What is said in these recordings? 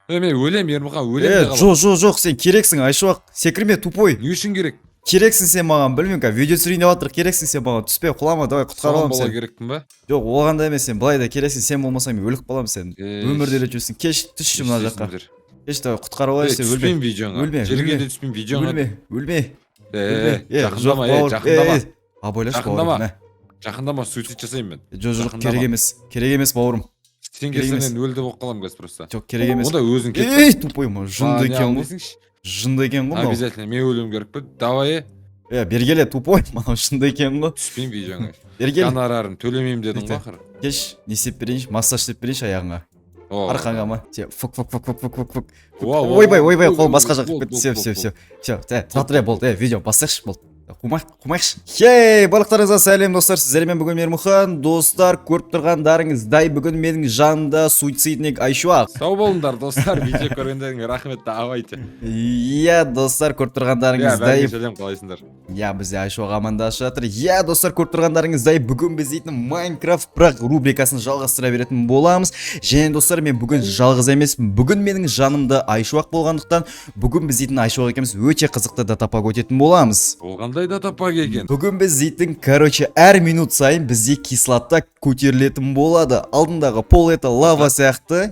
Мен өлем Ермұхан, өлем. Жоқ, сен керексің, Айшуақ. Секірме, тупой. Не үшін керек? Керексің сен маған, білмеймін ка. Видео түсірейін деп жатыр, керексің сен маған. Түспе, құлама, давай құтқарып аламын сен. Соған бола керекпін ба? Жоқ, оған да емес, сен былай да керексің, сен болмасаң мен өліп қаламын сен. Өмірде үйретесің. Кеш, түсші мына жаққа. Кеш, давай құтқарып алайын сен, өлме. Түспеймін видеоңа. Жерге де түспеймін видеоңа. Өлме. Абайлаш бауырым. Жақындама, суицид жасаймын мен. Жоқ, керек емес бауырым. Сен келсең мен өлді болып қаламын қазір просто. Жоқ, керек емес. Онда өзің кет. Ей, тупой ма, жынды екен ғой. Жынды екен ғой. Обязательно мен өлуім керек пе? Давай. Бергеле, тупой ма, жынды екен ғой. Түспеймін видеоңа. Бергел. Гонорарын төлемеймін дедің ғой ақыры. Кеш, не істеп берейінші, массаж істеп берейінші аяғыңа. Арқаңа ма? Фук. Ойбай, қол басқа жаққа кетті. Все. Тұра болды, видео бассайықшы болды. Қумайықшы. Хей, барлықтарыңызға сәлем достар, сіздермен бүгін Ермұхан. Достар, көріп тұрғандарыңыздай бүгін менің жанымда суицидник Айшуақ. Сау болыңдар достар, видео көргендеріңе рахмет, давайте. Иә, достар, көріп тұрғандарыңыздай. Иә, сәлем, қалайсыңдар? Иә, бізде Айшуақ амандасып жатыр. Иә, достар, көріп тұрғандарыңыздай бүгін біз дейтін Майнкрафт бірақ рубрикасын жалғастыра беретін боламыз. Және достар, мен бүгін жалғыз емеспін. Бүгін менің жанымда Айшуақ болғандықтан, бүгін біз дейтін Айшуақ екеуміз өте қызықты датапак өтетін боламыз. Датапак екен. Бүгін біз дейтін, әр минут сайын бізде кислота көтерілетін болады. Алдындағы пол это лава сияқты,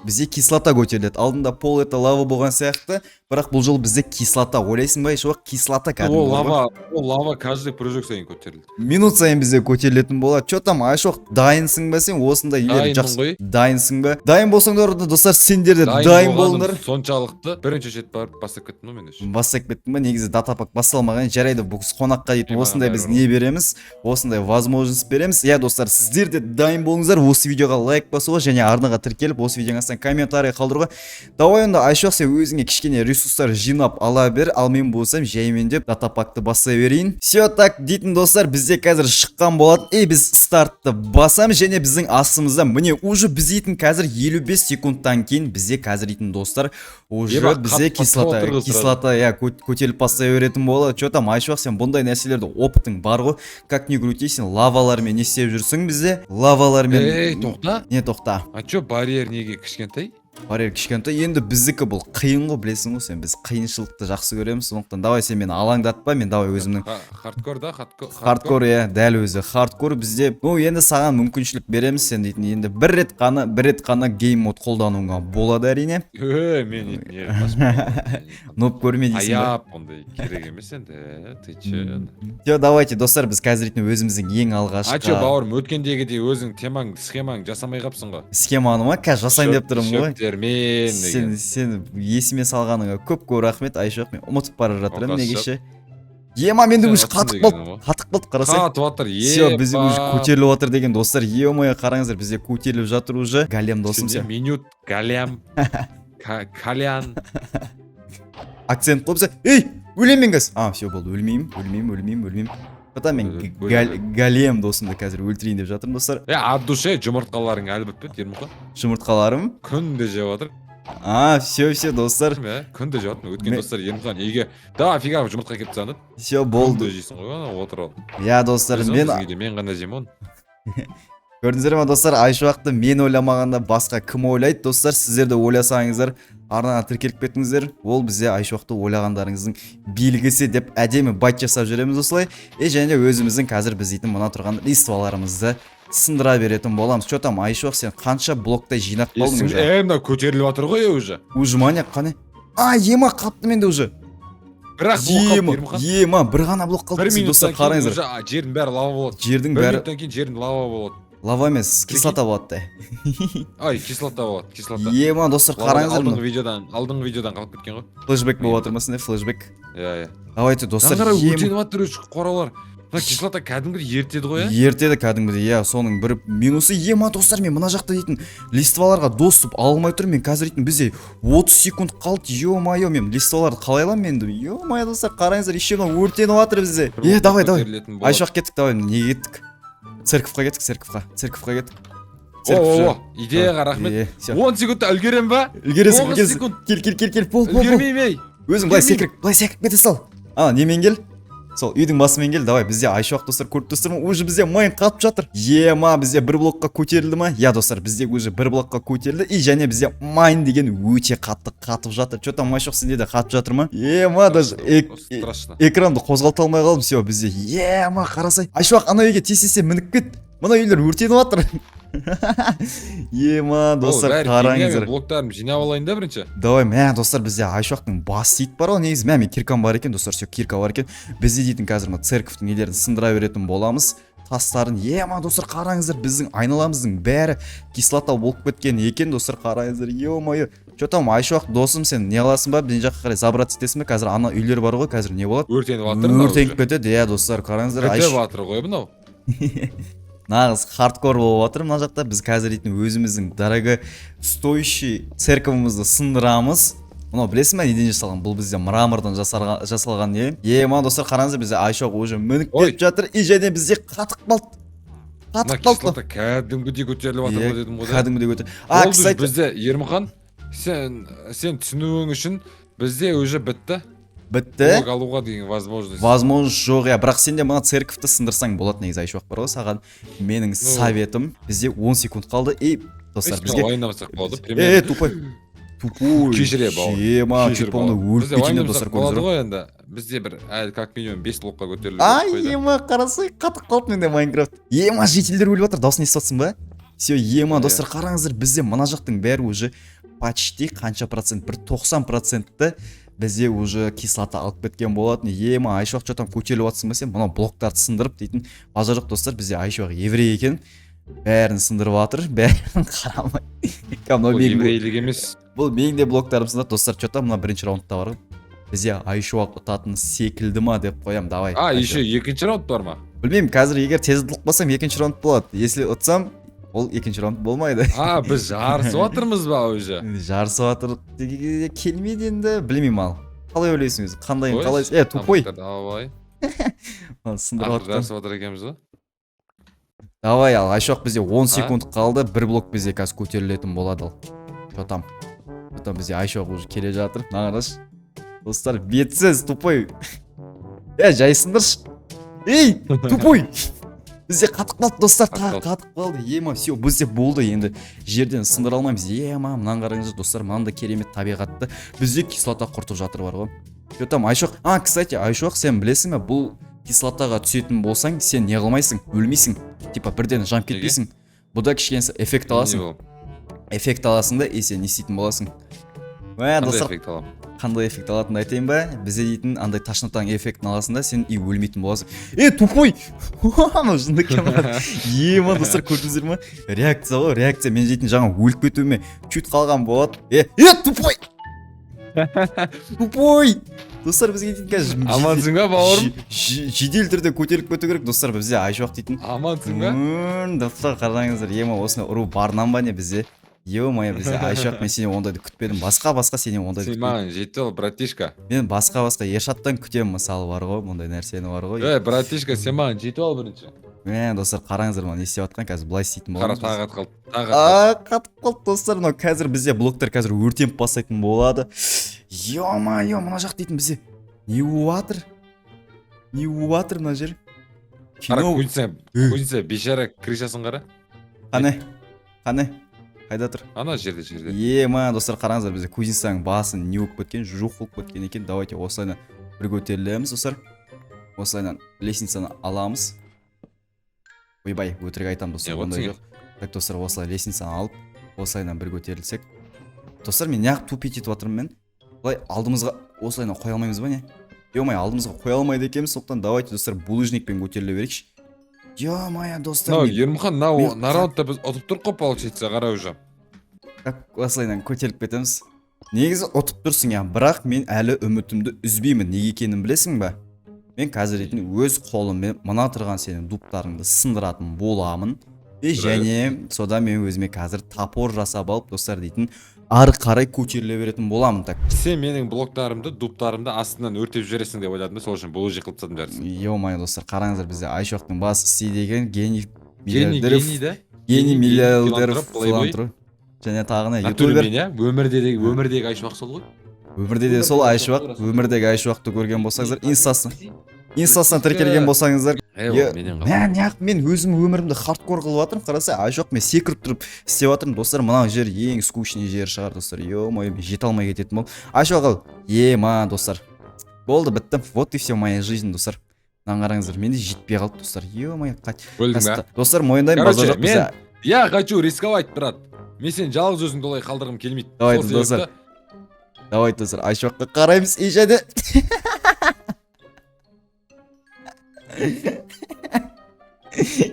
бізде кислота көтеріледі. Алдында пол это лава болған сияқты, бірақ бұл жол бізде кислота. Ойлайсың ба, Айшуақ, кислота кәдімгі. Ол лава каждый прыжок сайын көтеріледі. Минут сайын бізде көтерілетін болады. Чё там, Айшуақ, дайынсың ба сен? Осында жақсы. Дайынсың ба? Дайын болсаңдар, достар, сендер де дайын болыңдар. Соншалықты бірінші шет барып бастап кеттім ғой мен үшін. Бастап кеттім ба? Негізі датапак басталмаған, жарайды, бұл қонаққа дейтін осындай біз не береміз? Осындай возможность береміз. Иә, достар, сіздер де дайын болыңыздар. Осы видеоға лайк басуға және арнаға тіркеліп, осы видеоның астына комментарий қалдыруға. Давай онда Айшуақ, сен өзіңе кішкене ресурстар жинап ала бер, ал мен болсам жаймендеп датапакты бастай берейін. Все так дейтін достар, бізде қазір шыққан болады. Біз стартты басам және біздің астымызда міне уже біз дейтін қазір 55 секундтан кейін бізде қазір дейтін достар уже бізде кислота көтеріліп бастай беретін болады. Чё там, Айшуақ, сен бұндай нәрселерді опытың бар ғой. Как не крути, сен лавалармен не істеп жүрсің бізде? Лавалармен. Тоқта? Не тоқта? А чё барьер неге кішкентай? Барьер кішкентай, енді біздікі бұл қиын ғой, білесің ғой сен, біз қиыншылықты жақсы көреміз, сондықтан давай сен мені алаңдатпа, мен давай өзімнің хардкор да, хардкор, дәл өзі хардкор бізде. Енді саған мүмкіншілік береміз, сен дейтін, енді бір рет қана гейм мод қолдануыңа болады әрине. Мен ноп көрме дейсің ба? Аяп, ондай керек емес енді, ты че? Давайте достар, біз қазір өзіміздің ең алғашқы. Ачо бауырым, өткендегідей өзің схемаң жасамай қапсың ғой. Схеманы ма? Қазір жасайын деп тұрмын ғой. Сен есіме салғаныңа көп рахмет, Айшуақ, мен ұмытып бара жатырмын негеше. Ема, менде уже қатық болды, қарасай. Қатып жатыр, Все, бізде уже көтеріліп жатыр деген достар. Ема, қараңыздар, бізде көтеріліп жатыр уже. Галем досым сен. Минут, галям, калян. Акцент қойып, ей, өлем мен кәз. Все болды, өлмеймін. Потом мен галем досымды қазір өлтірейін деп жатырмын достар. От душе жұмыртқаларың әлі бітпеді, Ермұхан. Жұмыртқаларым? Күнде жеп жатыр. Все достар. Күнде жеп жатырмын. Өткен достар Ермұхан үйге фига жұмыртқа келіп тастады. Все болды. Күнде жейсің ғой, отыр ал. Иә достар, мен ғана жеймін оны. Көрдіңіздер ме достар, Айшуақты мен ойламағанда басқа кім ойлайды достар? Сіздер де ойласаңыздар, арнаға тіркеліп кетіңіздер. Ол бізде Айшуақты ойлағандарыңыздың белгісі деп әдемі байт жасап жүреміз осылай. Және өзіміздің қазір біз дейтін мына тұрған листваларымызды сындыра беретін боламыз. Чё там, Айшуақ, сен қанша блоктай жинап болдың уже? Мына көтеріліп жатыр ғой уже. Уже маня қане? Ема қапты менде уже. Бірақ ема, бір ғана блок қалды. Бір минуттан кейін жердің бәрі лава болады. Жердің бәрі. Бір минуттан кейін жердің лава болады. Лава емес, кислота болады. Кислота болады, кислота. Ема, достар, қараңыздар. Алдыңғы видеодан қалып кеткен ғой. Флешбек болып жатыр ма сенде, флешбек? Иә. Давайте, достар. Өтеніп жатыр өш қоралар. Кислота кәдімгі ертеді ғой, Ертеді кәдімгі, соның бір минусы. Ема, достар, мен мына жақта дейтін листваларға доступ алмай тұрмын. Мен қазір дейтін бізде 30 секунд қалды. Ё-майо, мен листваларды қалай аламын енді? Ё-майо, достар, қараңыздар, еще өртеніп жатыр бізде. Давай. Айшуақ кеттік, давай, неге кеттік? Церковқа кеттік. Идеяға рахмет. 10 секундта үлгерем ба? Үлгересің, 9 секунд. Кел. Пол. Үлгермеймін, ей. Өзің былай секіріп кете сал. Немен кел? сол үйдің басымен кел, давай. Бізде Айшуақ достар, көріп тұрсыздар ма? Уже бізде майн қатып жатыр. Ема, бізде бір блокқа көтерілді ма? Я достар, бізде уже бір блокқа көтерілді. И және бізде майн деген өте қатып жатыр. Че там Айшуақ сенде де қатып жатыр ма? Ема, даже экранды қозғалта алмай қалдым. Все, бізде. Ема, қарасай. Айшуақ ана үйге тез мініп кет. Мына үйлер өртеніп жатыр. Ема, достар, қараңыздар. Блоктарым жинап алайын да бірінші. Давай, мә, достар, бізде Айшуақтың бас сейіт бар ғой, негізі мен киркам бар екен, достар, все кирка бар екен. Бізде дейтін қазір церковтың нелерін сындыра беретін боламыз. Тастарын, ема, достар, қараңыздар, біздің айналамыздың бәрі кислота болып кеткен екен, достар, қараңыздар. Ё-моё. Че там, Айшуақ досым, сен не аласың ба? Біздің жаққа қарай забрат етесің бе? Қазір ана үйлер бар ғой, қазір не болады? Өртеніп жатыр. Өртеніп кетеді, иә, достар, қараңыздар. Кетіп жатыр ғой мынау. Нағыз хардкор болып жатыр мына жақта. Біз қазір дейтін өзіміздің дорого стоящий церковымызды сындырамыз. Мынау білесің бе неден жасалған? Бұл бізде мрамордан жасалған не? Ема, достар, қараңыздар, бізде Айшуақ уже мініп кетіп жатыр. И және бізде қатып қалды. Кәдімгідей көтеріліп жатыр ғой дедім ғой. Кәдімгідей көтеріліп. Ол бізде Ермұхан, сен түсінуің үшін бізде уже бітті. Блок алуға деген возможность жоқ, я. Бірақ сен де мына церковьті сындырсаң болады, негізі Айшуақ бар ғой, саған менің советім. Бізде 10 секунд қалды. И достар, бізге уайымдамасақ болады. Тупой. Кешіре бауыр. Ема, чуть болмды өліп кетейін достар, көрдіңіздер ғой енді. Бізде бір как минимум 5 блокқа көтеріліп. Ема, қарасай, қатып қалды менде Майнкрафт. Ема, жителдер өліп жатыр, дауысын естіп жатсың ба? Все, ема, достар, қараңыздар, бізде мына жақтың бәрі уже почти қанша процент, бір 90%-ті бізде уже кислота алып кеткен болатын. Ема, Айшуақ что там көтеріліп жатсың ба сен? Мына блоктарды сындырып дейтін. Базар жоқ достар, бізде Айшуақ еврей екен. Бәрін сындырып жатыр, бәрін қарамай. Бұл еврейлік емес. Бұл менің де блоктарым сындырып, достар, что там мына бірінші раундта бар ғой. Бізде Айшуақ ұтатын секілді ма деп қоям, давай. Еще екінші раунд бар ма? Білмеймін, қазір егер тез ұтылмасам екінші раунд болады. Если ұтсам, ол екінші раунд болмайды. Біз жарысып жатырмыз ба уже? Жарысып жатыр. Келмейді енді, білмеймін ал. Қалай ойлайсың өзі? Қандай қалай? Тупой. Давай. Сындырып жатыр. Жарысып жатыр екенбіз ба? Давай ал, Айшуақ, бізде 10 секунд қалды. Бір блок бізде қазір көтерілетін болады ал. Что там бізде Айшуақ уже келе жатыр. Нағараш. Достар, бетсіз, тупой. Жайсындырш. Ей, тупой. Бізде қатып қалды, достар, қатып қалды. Ема, все, бізде болды, енді жерден сындыра алмаймыз. Ема, мұнан қараңыздар, достар, мынандай керемет табиғатты. Бізде кислота құртып жатыр бар ғой. Что там, Айшуақ? Кстати, Айшуақ, сен білесің бе, бұл кислотаға түсетін болсаң, сен не қылмайсың, өлмейсің. Типа бірден жанып кетпейсің. Бұда кішкене эффект аласың. Эффект аласың да, и сен не істейтін боласың. Қандай эффект алатынды айтайын ба? Бізде дейтін андай ташнатаң эффектін аласың да, сен и өлмейтін боласың. Тупой! Жынды камера. Ема, достар, көрдіңіздер ма? Реакция ғой, реакция. Мен дейтін жаңа өліп кетуіме чуть қалған болады. Тупой! Тупой! Достар, бізге дейтін қазір амансың ба, бауырым? Жедел түрде көтеріліп кету керек, достар, бізде Айшуақ дейтін. Амансың ба? Достар, қараңыздар, ема, осыны ұру барынан ба не бізде? Ё-моё, бізде Айшуақ, мен сенен ондайды күтпедім. Басқа сенен ондайды күтпедім. Сен маған жетті ол, братишка. Мен басқа Ершаттан күтемін, мысалы бар ғой, мұндай нәрсені бар ғой. Братишка, сен маған жетіп ал бірінші. Достар, қараңыздар, маған не істеп жатқан, қазір былай істейтін боламыз. Қара, қатып қалды, достар, мынау қазір бізде блоктар қазір өртеніп бастайтын болады. Ё-моё, мына жақ дейтін бізде не болып жатыр мына жер? Қара, кузница, бейшара крышасын қара. Қане? Қайда тұр? Ана жерде. Ема, достар, қараңыздар, бізде кузницаның басын не болып кеткен, жоқ болып кеткен екен. Давайте осылайынан бір көтерілеміз, достар. Осылайынан лестницаны аламыз. Ойбай, өтірік айтам, достар, ондай жоқ. Так, достар, осылай лестницаны алып, осылайынан бір көтерілсек. Достар, мен неғып тупить етіп жатырмын мен? Бұлай алдымызға осылайынан қоя алмаймыз ба не? Ё-моё, алдымызға қоя алмайды екенбіз, сондықтан давайте, достар, булыжникпен көтеріле берейікші. Ё-моё, достар. Ермұхан, на раундта біз ұтып тұрық қой, получается, қара уже. Осылайынан көтеріліп кетеміз. Негізі ұтып тұрсың, бірақ мен әлі үмітімді үзбеймін. Неге екенін білесің ба? Мен қазір өз қолыммен мына тұрған сенің дұптарыңды сындыратын боламын. Және сода мен өзіме қазір топор жасап алып, достар, дейтін ары қарай көтеріле беретін боламын. Сен менің блоктарымды, дұптарымды астынан өртеп жібересің деп ойладым да, сол үшін бұл жиқылып тастадым жарысын. Ё-моё, достар, қараңыздар, бізде Айшуақтың басы істейдеген гений миллиардер филантроп. Және тағына ютубер. Өмірдегі Айшуақ сол ғой? Өмірде де сол Айшуақ, өмірдегі Айшуақты көрген болсаңыздар, инстасын инстасына тіркелген болсаңыздар менен қалды. мен өзім өмірімді хардкор қылып жатырмын, қараса айшоқ мен секіріп тұрып істеп жатырмын достар. Мына жер ең скучный жер шығар достар. Ё-моё, мен жете алмай кететін бол. Айшоқ ал, ма достар. Болды, бітті. Вот и все моя жизнь достар. Мынаны қараңыздар, менде жетпей қалды достар. Ё-моё, Бөлдің ба? достар, мойындаймын, базар жоқ бізде. Я хочу рисковать, брат. Мен сен жалғыз өзіңді олай қалдырғым келмейді. Давай достар. Давай достар, Айшоққа қараймыз. И және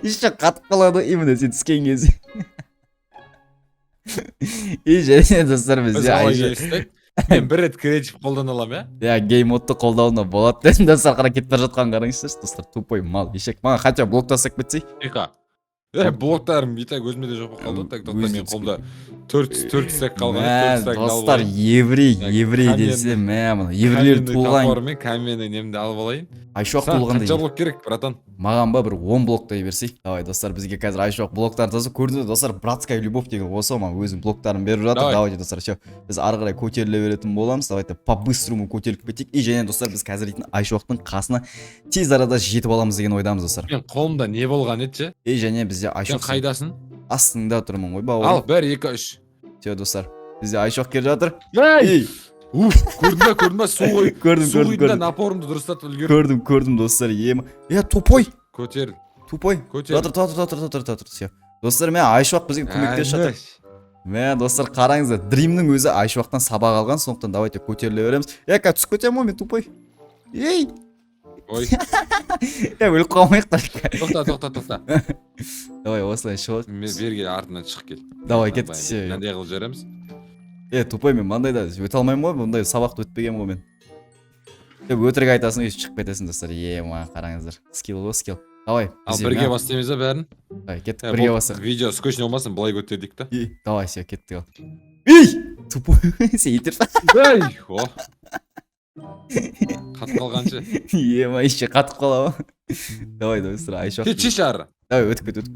еще қатып қалады именно сен түскен кезде. И және достар бізде Айшоқ. Мен бір рет креатив қолдана аламын, иә? Гейм модты қолдауына болады дедім, достар, қара кетіп бара жатқан қараңыздаршы достар, тупой мал ешек. Маған хотя блок тастап кетсей. Блоктарым и так өзіме де жоқ болып қалды. Так тоқта мен қолда 4 стек қалған. Достар, еврей десе, мына еврейлер туылған. Мен каменный немді алып алайын. Айшоқ туылғанда. Қанша блок керек, братан? Маған ба бір 10 блоктай берсей. Давай достар, бізге қазір Айшоқ блоктарын тасып көрдіңіз достар, братская любовь деген осы маған өзім блоктарын беріп жатыр. Давайте достар, все. Біз ары қарай көтеріле беретін боламыз. Давайте по-быстрому көтеріліп кетейік. И және достар, біз қазір дейтін Айшоқтың қасына тез арада жетіп аламыз деген ойдамыз достар. Мен қолымда не болған еді? И және бізде Айшоқ. Сен қайдасың? Астыңда тұрмын ғой бауырым. Ал, 1 2 3. Все достар. Бізде Айшоқ келе жатыр. Ей! Көрдің ба, су ғой. Су құйында напорымды дұрыстатып үлгердім. Көрдім достар, ема. Тупой. Көтер. Тупой. Тұр. Все. Достар, мен Айшоқ бізге көмектесіп жатыр. Мен достар, қараңыздар, Дримнің өзі Айшоқтан сабақ алған, сондықтан давайте көтеріле береміз. Түсіп кетемін ғой, мен тупой. Ей! Ой. Өліп қалмайық та. Тоқта. Давай, осылай шығып. Берге артынан шығып кел. Давай, кеттік все. Мынандай қылып жібереміз. Тупой, мен маңдайда өте алмаймын ғой, мұндай сабақты өтпегенмін ғой мен. Өтірік айтасың, өйіп шығып кетесің достар. Ма, қараңыздар. Скилл ғой, скилл. Давай. Ал бірге бастаймыз да бәрін? Давай, кеттік, бірге бастық. Видео скучный болмасын, былай көтердік та. Давай, все, кеттік ал. Ей! Тупой, сен етерсің. Ей! Қатып қалғаншы. Ема, еще қатып қалауы. Давай, достар, Айшоқ. Кетші шары. Давай, өтіп кет.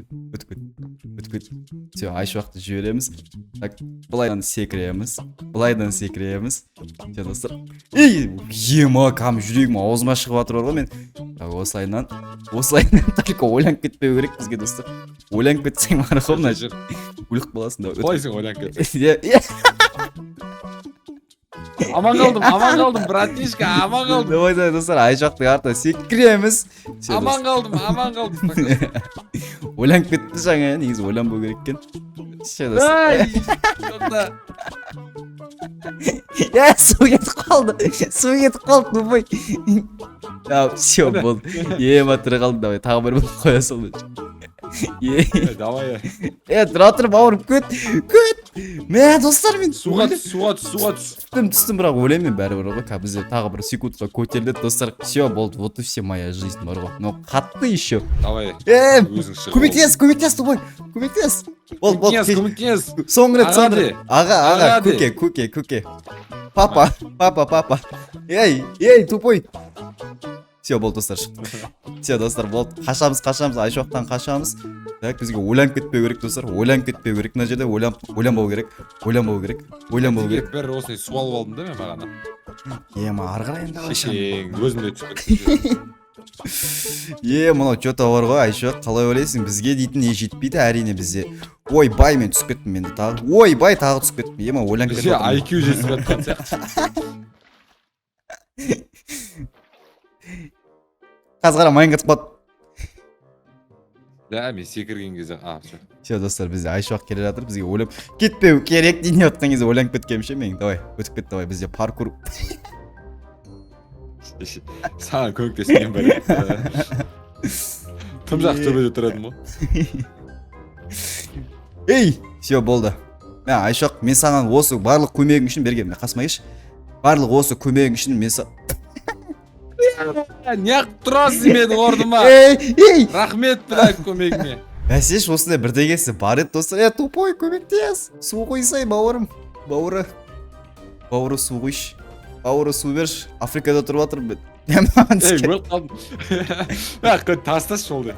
Все, Айшоқты жібереміз. Так, былайдан секіреміз. Все, достар. Ема, кам жүрегім аузыма шығып жатыр ғой мен. Осылайынан только ойланып кетпеу керек бізге, достар. Ойланып кетсең бар ғой мына жер. Өлік боласың да. Қалайсың ойланып кетсең? Аман қалдым, братишка, аман қалдым. Давай, достар, Айшоқтың артына секіреміз. Аман қалдым. Ойланып кетті жаңа, негізі ойланбау керек екен. Су кетіп қалды, тупой. Все, болды. Ема, тірі қалды, давай, тағы бір болып қоя салды. Давай. Тұра тұр, бауырым, көт. Мә, достар, мен суға түс. Түстім, бірақ ойлаймын мен бәрі бар ғой, бізде тағы бір секундқа көтерілді, достар. Все, болды, вот и все моя жизнь бар ғой. Но қатты еще. Давай. Көмектес, тупой. Көмектес. Көмектес. Соңғы рет. Аға, көке. Папа. Ей, тупой. Все, болды достар. Все, достар, болды. Қашамыз, Айшоқтан қашамыз. Так, бізге ойланып кетпеу керек, достар. Мына жерде ойланбау керек. Бір осылай су алып алдым да мен бағана. Ема, ары қарай енді қашам. Өзімде түсіп кетті. Мынау что-то бар ғой, Айшоқ, қалай ойлайсың? Бізге дейтін не жетпейді, әрине бізде. Ойбай, мен түсіп кеттім енді тағы. Ойбай, тағы түсіп кеттім. Ема, ойланып кетіп отырмын. IQ жетіп жатқан сияқты. Қазғара майын қатып бат. Да, мен секірген кезде. Все, достар, бізде Айшоқ келе жатыр, бізге ойлап кетпеу керек дейін отқан кезде ойланып кеткенше мен. Давай, өтіп кет, давай, бізде паркур. Саған көмектескен бәрі. Тым жақ төбеде тұрадым ғой. Ей, все, болды. Айшоқ, мен саған осы барлық көмегің үшін берген. Қасыма кеш. Барлық осы көмегің үшін мен неғып тұрасың менің орныма? Рахмет бірақ көмегіңе. Бәсеш, осындай бірдегесі бар еді, достар. Тупой, көмектес. Су қойсай, бауырым. Бауыры су қойшы. Бауыры су берші. Африкада тұрып жатыр. Өліп қалдым. Тастас жолды.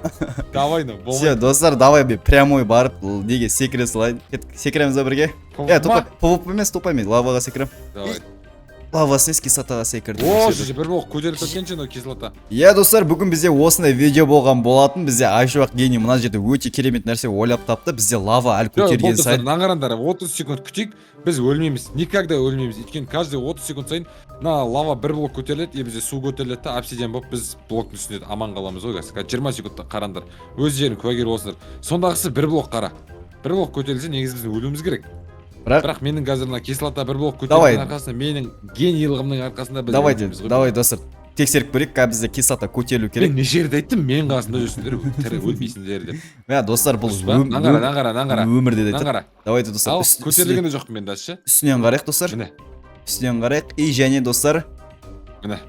Давай, все, достар, давай прямой барып, неге секіре салайын. Секіреміз да бірге. Тупай емес, лаваға секірем. Давай. лава снес кислотаға секірді. О, же бір блок көтеріліп кеткенше мына кислота. Иә достар, бүгін бізде осындай видео болған болатын. Бізде Айшуақ гений мына жерде өте керемет нәрсе ойлап тапты. Бізде лава әлі көтерген сайын. Наңғарандар, 30 секунд күтейік, біз өлмейміз, никогда өлмейміз. Өйткені каждый 30 секунд сайын мына лава бір блок көтеріледі, бізде су көтеріледі да, обсидиан болып біз блоктың үстінде аман қаламыз ғой қазір. 20 секундта қарандар. Өз жерін куәгер болсыңдар. Сондағысы бір блок қара. Бір блок көтерілсе негізі біз өлуіміз керек. Бірақ менің қазір мына кислота бір блок көтерген арқасында, менің генийлығымның арқасында біз өлмейміз ғой. Давай достар, тексеріп көрейік, қазір бізде кислота көтерілу керек. Мен неше жерде айттым, мен қасында жүрсіңдер, тірі өлмейсіңдер деп. Иә достар, бұл наңғара. өмірде де наңғара. Давайте достар, көтерілген де жоқпын мен даже. Үстінен қарайық достар. Міне. Үстінен қарайық. И және достар, міне.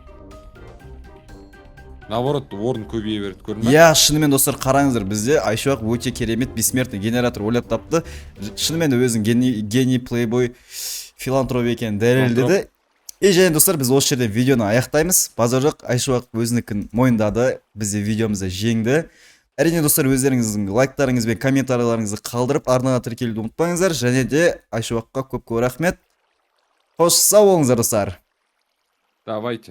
Наоборот, орын көбейе берді, көрдің ба? иә, шынымен достар, қараңыздар, бізде Айшуақ өте керемет бессмертный генератор ойлап тапты. Шынымен өзінің гений плейбой филантроп екенін дәлелдеді. И және достар, біз осы жерде видеоны аяқтаймыз. Базар жоқ, Айшуақ өзінікін мойындады, бізде видеомызды жеңді. Әрине достар, өздеріңіздің лайктарыңыз бен комментарийларыңызды қалдырып, арнаға тіркелуді ұмытпаңыздар. Және де Айшуаққа көп рахмет. Қош сау болыңыздар достар. Давайте.